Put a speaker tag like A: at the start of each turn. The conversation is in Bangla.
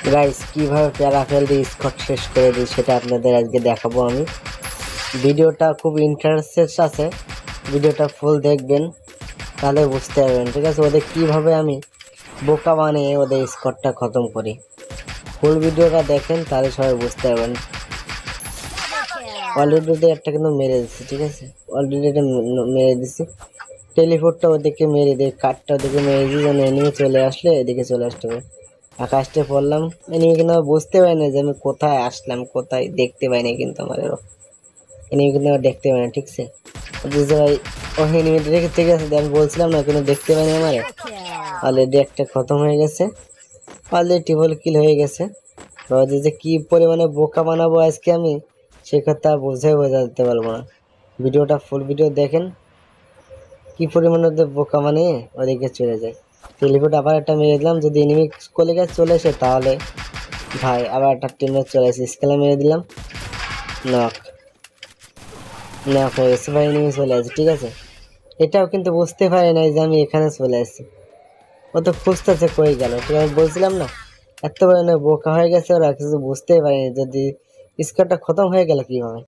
A: গাইস কিভাবে প্যারাফেল দিয়ে স্কট শেষ করে দিই সেটা আপনাদের আজকে দেখাবো আমি। ভিডিওটা খুব ইন্টারেস্টেড আছে, ভিডিওটা ফুল দেখবেন তাহলে বুঝতে পারবেন, ঠিক আছে। ওদের কিভাবে আমি বোকা বানিয়ে ওদের স্কটটা খতম করি, ফুল ভিডিওটা দেখেন তাহলে সবাই বুঝতে পারবেন। অলরেডি একটা কিন্তু মেরে দিচ্ছি, ঠিক আছে, অলরেডি এটা মেরে দিচ্ছি। টেলিপোর্টটা ওদিকে মেরে দিই, কাঠটা ওদিকে মেরে দিই যেন এনিমি চলে আসলে এদিকে চলে আসতে হবে। আকাশটা পড়লাম, এনিমি কিন্তু আমার বুঝতে পারি না যে আমি কোথায় আসলাম, কোথায় দেখতে পাই না, কিন্তু আমার এনিমি কিন্তু আমার দেখতে পাই না, ঠিক আছে। বুঝতে ভাই ও এনিমি দেখে, ঠিক আছে, আমি বলছিলাম না কিন্তু দেখতে পাইনি আমার। অলরেডি একটা খতম হয়ে গেছে, অলরেডি ট্রিপল কিল হয়ে গেছে। তো যে কি পরিমাণে বোকা বানাবো আজকে আমি, সে কথা বোঝাতে পারবো না। ভিডিওটা ফুল ভিডিও দেখেন কি পরিমাণে ওদের বোকা বানিয়ে ওদিকে চলে যায়। টেলিপোর্ট আবার একটা মেরে দিলাম, যদি এনিমি কলে গেছে চলে আসে তাহলে ভাই আবার একটা টিমে চলে আসে, স্কেলে মেরে দিলাম, নক নক হয়ে গেছে ভাই, এনিমি চলে আসে, ঠিক আছে। এটাও কিন্তু বুঝতে পারে নাই যে আমি এখানে চলে আসছি, ও তো খুঁজতেছে কই গেল, ঠিক আছে, বলছিলাম না এত পরিমাণে বোকা হয়ে গেছে ওরা, কিছু বুঝতেই পারেনি যদি স্কোরটা খতম হয়ে গেল কিভাবে।